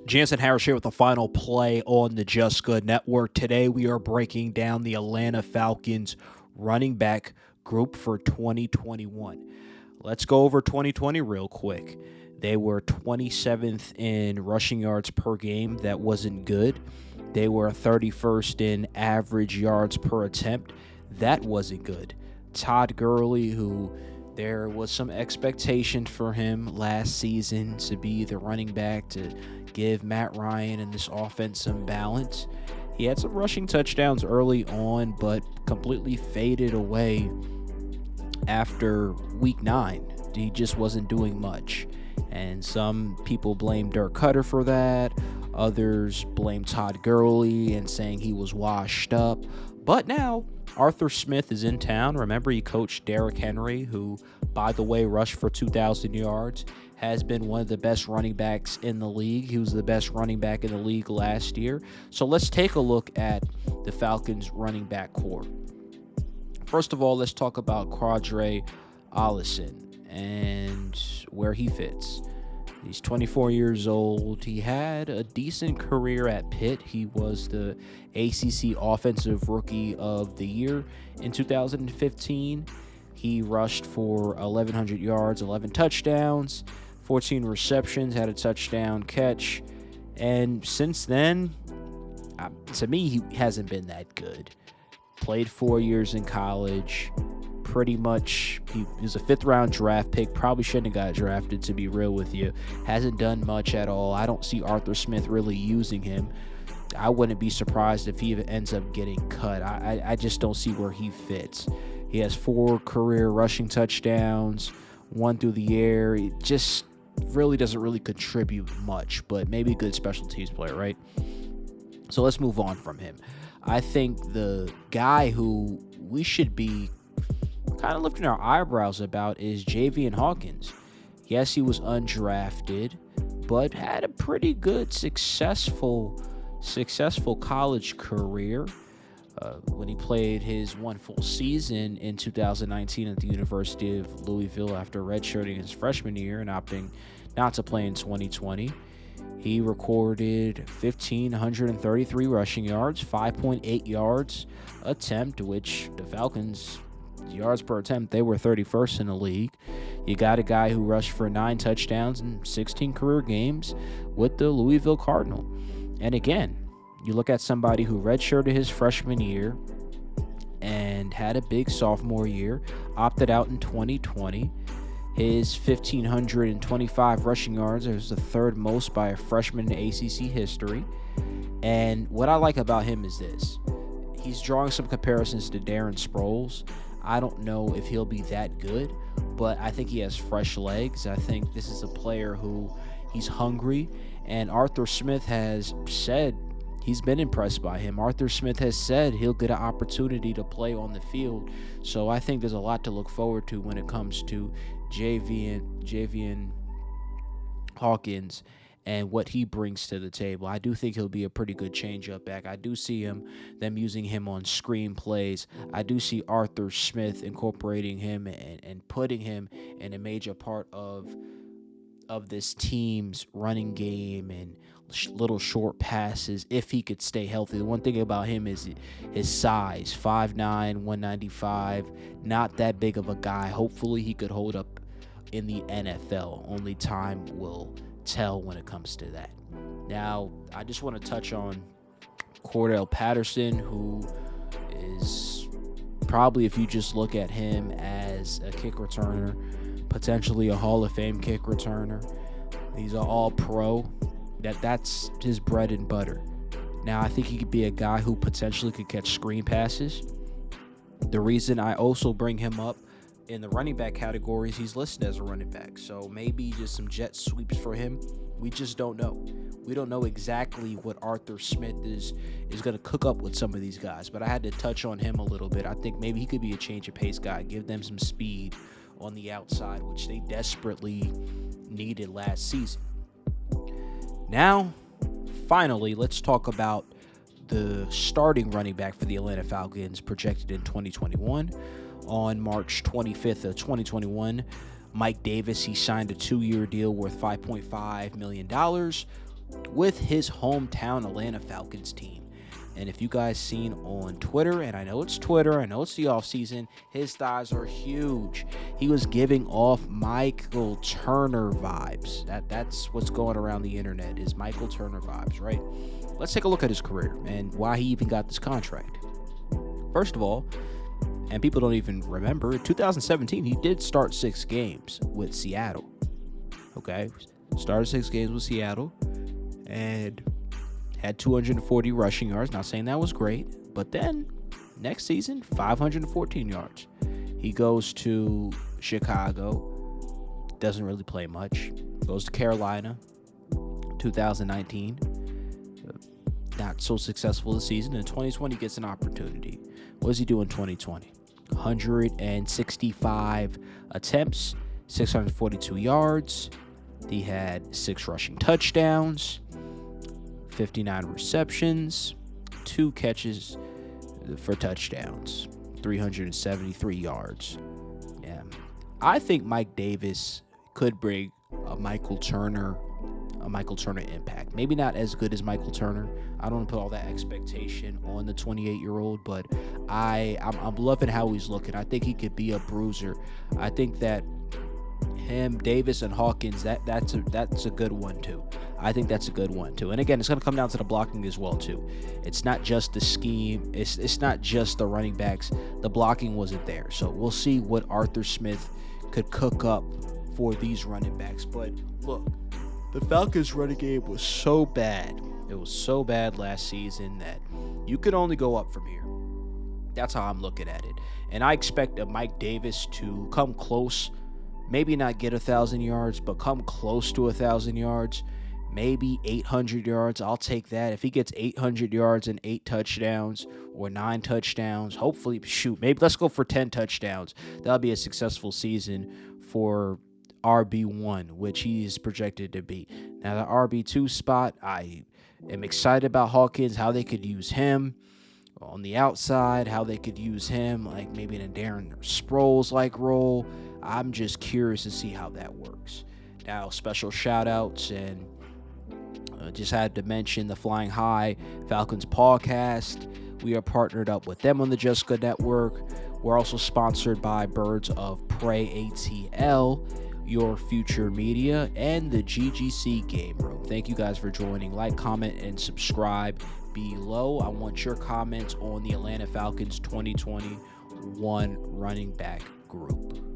Jansen Harris here with the final play on the Just Good Network. Today we are breaking down the Atlanta Falcons running back group for 2021. Let's go over 2020 real quick. They were 27th in rushing yards per game. That wasn't good. They were 31st in average yards per attempt. That wasn't good. Todd Gurley, who there was some expectation for him last season to be the running back to give Matt Ryan and this offense some balance. He had some rushing touchdowns early on, but completely faded away after week 9. He just wasn't doing much. And some people blame Dirk Cutter for that. Others blame Todd Gurley and saying he was washed up. But now Arthur Smith is in town. Remember, he coached Derrick Henry, who, by the way, rushed for 2,000 yards, has been one of the best running backs in the league. He was the best running back in the league last year. So let's take a look at the Falcons running back core. First of all, let's talk about Cordarrelle Patterson and where he fits. He's 24 years old. He had a decent career at Pitt. He was the ACC Offensive Rookie of the Year in 2015. He rushed for 1,100 yards, 11 touchdowns, 14 receptions, had a touchdown catch. And since then, to me, he hasn't been that good. Played 4 years in college. Pretty much, he was a 5th-round draft pick. Probably shouldn't have got drafted, to be real with you. Hasn't done much at all. I don't see Arthur Smith really using him. I wouldn't be surprised if he even ends up getting cut. I just don't see where he fits. He has 4 career rushing touchdowns, 1 through the air. It just really doesn't really contribute much, but maybe a good special teams player, right? So let's move on from him. I think the guy who we should be kind of lifting our eyebrows about is Javon Hawkins. Yes, he was undrafted, but had a pretty good, successful college career. When he played his one full season in 2019 at the University of Louisville after redshirting his freshman year and opting not to play in 2020. He recorded 1,533 rushing yards, 5.8 yards attempt, which the Falcons, yards per attempt, they were 31st in the league. You got a guy who rushed for 9 touchdowns in 16 career games with the Louisville Cardinal. And again, you look at somebody who redshirted his freshman year and had a big sophomore year, opted out in 2020. His 1,525 rushing yards is the 3rd most by a freshman in ACC history. And what I like about him is this. He's drawing some comparisons to Darren Sproles. I don't know if he'll be that good, but I think he has fresh legs. I think this is a player who he's hungry, and Arthur Smith has said he's been impressed by him. Arthur Smith has said he'll get an opportunity to play on the field. So I think there's a lot to look forward to when it comes to Javon Hawkins and what he brings to the table. I do think he'll be a pretty good change-up back. I do see them using him on screen plays. I do see Arthur Smith incorporating him and putting him in a major part of this team's running game and little short passes if he could stay healthy. The one thing about him is his size, 5'9", 195, not that big of a guy. Hopefully he could hold up in the NFL. Only time will tell when it comes to that. Now, I just want to touch on Cordarrelle Patterson, who is probably, if you just look at him as a kick returner, potentially a Hall of Fame kick returner. He's an all-pro. That's his bread and butter. Now, I think he could be a guy who potentially could catch screen passes. The reason I also bring him up in the running back categories, he's listed as a running back. So maybe just some jet sweeps for him. We just don't know. We don't know exactly what Arthur Smith is going to cook up with some of these guys. But I had to touch on him a little bit. I think maybe he could be a change of pace guy, give them some speed on the outside, which they desperately needed last season. Now, finally, let's talk about the starting running back for the Atlanta Falcons projected in 2021. On March 25th of 2021, Mike Davis, he signed a 2-year deal worth $5.5 million with his hometown Atlanta Falcons team. And if you guys seen on Twitter, and I know it's Twitter, I know it's the offseason, his thighs are huge. He was giving off Michael Turner vibes. That's what's going around the internet, is Michael Turner vibes, right? Let's take a look at his career and why he even got this contract. First of all, and people don't even remember, in 2017, he did start 6 games with Seattle. Okay? Started 6 games with Seattle and had 240 rushing yards. Not saying that was great, but then next season, 514 yards. He goes to Chicago, doesn't really play much. Goes to Carolina, 2019. Not so successful this season. In 2020, gets an opportunity. What does he do in 2020? 165 attempts, 642 yards. He had 6 rushing touchdowns, 59 receptions, 2 catches for touchdowns, 373 yards. Yeah. I think Mike Davis could bring a Michael Turner impact. Maybe not as good as Michael Turner. I don't want to put all that expectation on the 28-year-old, but I'm loving how he's looking. I think he could be a bruiser. I think that him, Davis, and Hawkins, that's a good one too. I think that's a good one too. And again, it's going to come down to the blocking as well too. It's not just the scheme. It's not just the running backs. The blocking wasn't there. So we'll see what Arthur Smith could cook up for these running backs. But look, the Falcons' running game was so bad. It was so bad last season that you could only go up from here. That's how I'm looking at it. And I expect a Mike Davis to come close. Maybe not get 1,000 yards, but come close to 1,000 yards. Maybe 800 yards. I'll take that. If he gets 800 yards and 8 touchdowns or 9 touchdowns, hopefully, maybe let's go for 10 touchdowns. That'll be a successful season for RB1, which he is projected to be. Now, the RB2 spot, I am excited about Hawkins, how they could use him on the outside, how they could use him like maybe in a Darren Sproles-like role. I'm just curious to see how that works. Now, special shout-outs, and just had to mention the Flying High Falcons podcast. We are partnered up with them on the Just Good Network. We're also sponsored by Birds of Prey ATL, Your Future Media, and the GGC Game Room. Thank you guys for joining. Like, comment, and subscribe below. I want your comments on the Atlanta Falcons 2021 running back group.